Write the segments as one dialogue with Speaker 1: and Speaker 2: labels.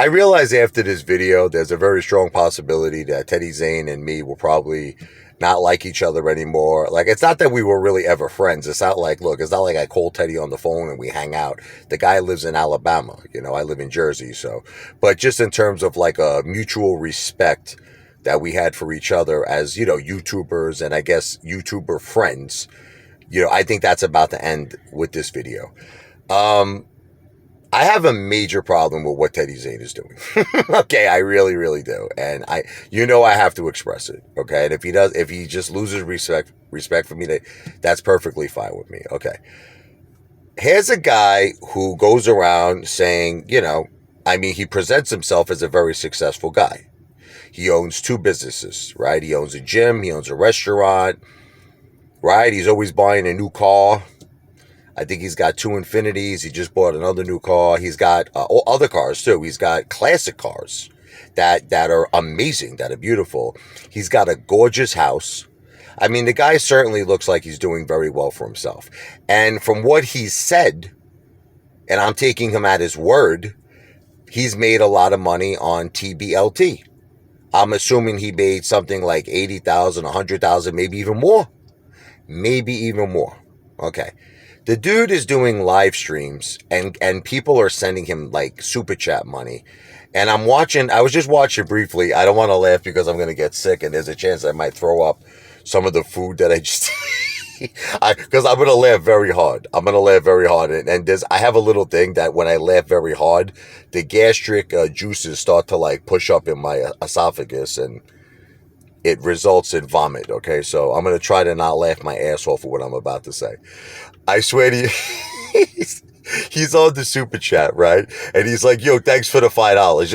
Speaker 1: I realize after this video, there's a very strong possibility that Teddy Zane and me will probably not like each other anymore. Like, it's not that we were really ever friends. It's not like, look, it's not like I call Teddy on the phone and we hang out. The guy lives in Alabama. You know, I live in Jersey. So, but just in terms of like a mutual respect that we had for each other as, you know, YouTubers and I guess YouTuber friends, you know, I think that's about to end with this video. I have a major problem with what Teddy Zane is doing. Okay, I really, really do. And I have to express it. Okay. And if he just loses respect for me, that's perfectly fine with me. Okay. Here's a guy who goes around saying, you know, I mean, he presents himself as a very successful guy. He owns 2 businesses, right? He owns a gym. He owns a restaurant, right? He's always buying a new car. I think he's got 2 Infinities. He just bought another new car. He's got other cars too. He's got classic cars that are amazing, that are beautiful. He's got a gorgeous house. I mean, the guy certainly looks like he's doing very well for himself. And from what he's said, and I'm taking him at his word, he's made a lot of money on TBLT. I'm assuming he made something like 80,000, 100,000, maybe even more. Maybe even more. Okay. The dude is doing live streams and people are sending him like super chat money. And I was just watching briefly. I don't want to laugh because I'm going to get sick and there's a chance I might throw up some of the food that I just, because I'm going to laugh very hard. I'm going to laugh very hard. And I have a little thing that when I laugh very hard, the gastric juices start to like push up in my esophagus and it results in vomit. Okay. So I'm going to try to not laugh my ass off for what I'm about to say. I swear to you, he's on the super chat, right? And he's like, yo, thanks for the $5.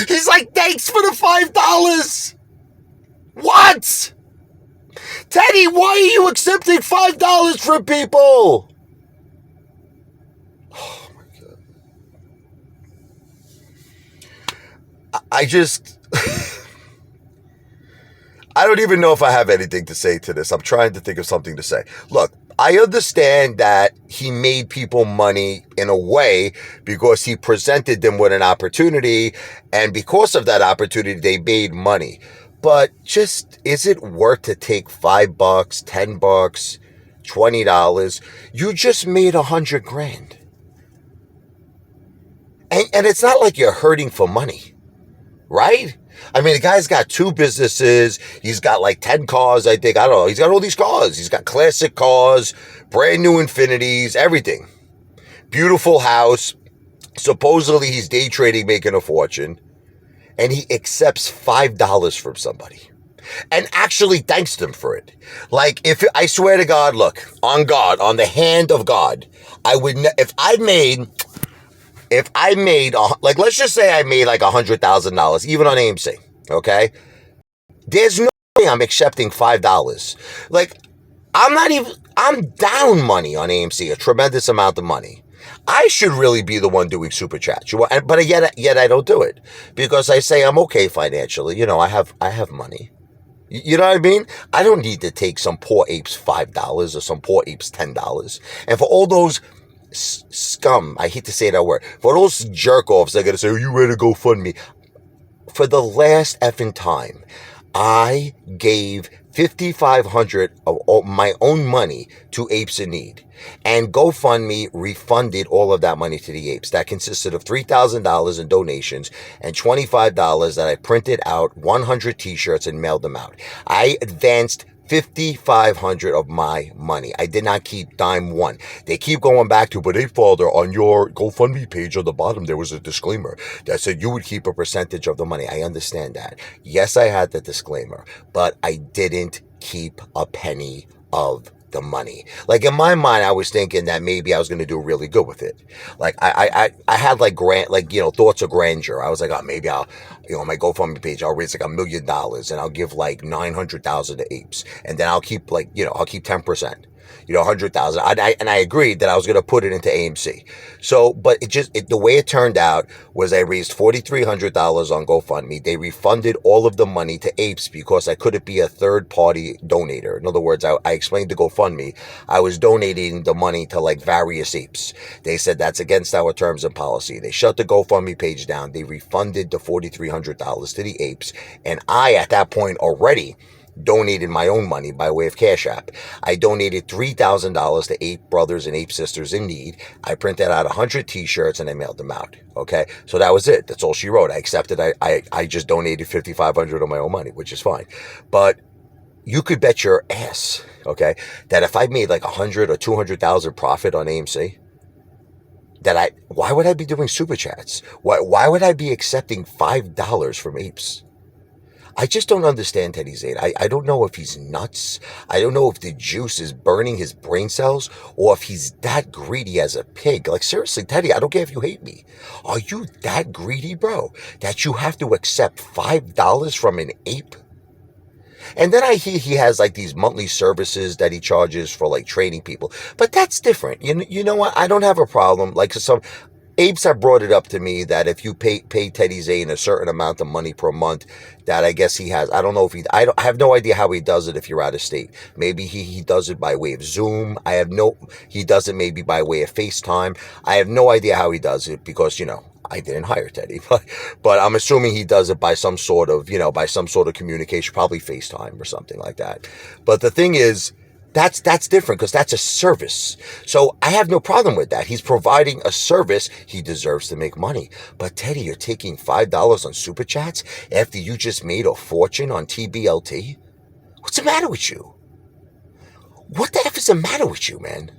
Speaker 1: He's like, thanks for the $5. What? Teddy, why are you accepting $5 from people? Oh my God. I don't even know if I have anything to say to this. I'm trying to think of something to say. Look, I understand that he made people money in a way because he presented them with an opportunity, and because of that opportunity, they made money. But just, is it worth to take $5, $10, $20? You just made $100,000. And it's not like you're hurting for money, right? I mean, the guy's got 2 businesses. He's got like 10 cars, I think. I don't know. He's got all these cars. He's got classic cars, brand new Infinities, everything. Beautiful house. Supposedly he's day trading, making a fortune. And he accepts $5 from somebody. And actually thanks them for it. Like, I swear to God, look, on God, on the hand of God, I would, if I made, like, let's just say I made like $100,000, even on AMC, okay? There's no way I'm accepting $5. Like, I'm down money on AMC, a tremendous amount of money. I should really be the one doing super chats. But yet I don't do it because I say I'm okay financially. You know, I have money. You know what I mean? I don't need to take some poor apes $5 or some poor apes $10. And for all those scum, I hate to say that word, for those jerk-offs, they're going to say, oh, you ready to go fund me? For the last effing time, I gave $5,500 of my own money to Apes in Need. And GoFundMe refunded all of that money to the Apes. That consisted of $3,000 in donations and $25 that I printed out 100 t-shirts and mailed them out. I advanced $5,500 of my money. I did not keep dime one. They keep going back to, but Apefather, on your GoFundMe page on the bottom, there was a disclaimer that said you would keep a percentage of the money. I understand that. Yes, I had the disclaimer, but I didn't keep a penny of the money. Like, in my mind, I was thinking that maybe I was going to do really good with it. Like, I had like thoughts of grandeur. I was like, oh, maybe I'll, on my GoFundMe page, I'll raise like $1 million and I'll give like 900,000 to Apes. And then I'll keep I'll keep 10%. 100,000. And I agreed that I was going to put it into AMC. So, but the way it turned out was I raised $4,300 on GoFundMe. They refunded all of the money to Apes because I couldn't be a third party donator. In other words, I explained to GoFundMe, I was donating the money to like various apes. They said that's against our terms and policy. They shut the GoFundMe page down. They refunded the $4,300 to the apes. And I, at that point already, donated my own money by way of Cash App. I donated $3,000 to Ape Brothers and Ape Sisters in Need. I printed out 100 t-shirts and I mailed them out. Okay. So that was it. That's all she wrote. I accepted. I just donated $5,500 of my own money, which is fine. But you could bet your ass, okay, that if I made like 100 or 200,000 profit on AMC, why would I be doing super chats? Why would I be accepting $5 from Apes? I just don't understand Teddy Zane. I don't know if he's nuts. I don't know if the juice is burning his brain cells or if he's that greedy as a pig. Like, seriously, Teddy, I don't care if you hate me. Are you that greedy, bro, that you have to accept $5 from an ape? And then I hear he has like these monthly services that he charges for like training people. But that's different. You know what? I don't have a problem. Like some apes have brought it up to me that if you pay Teddy Zane a certain amount of money per month, that I guess he has. I don't know if I have no idea how he does it if you're out of state. Maybe he does it by way of Zoom. He does it maybe by way of FaceTime. I have no idea how he does it because, I didn't hire Teddy, but I'm assuming he does it by some sort of communication, probably FaceTime or something like that. But the thing is, that's different because that's a service. So I have no problem with that. He's providing a service. He deserves to make money. But Teddy, you're taking $5 on super chats after you just made a fortune on TBLT? What's the matter with you? What the F is the matter with you, man?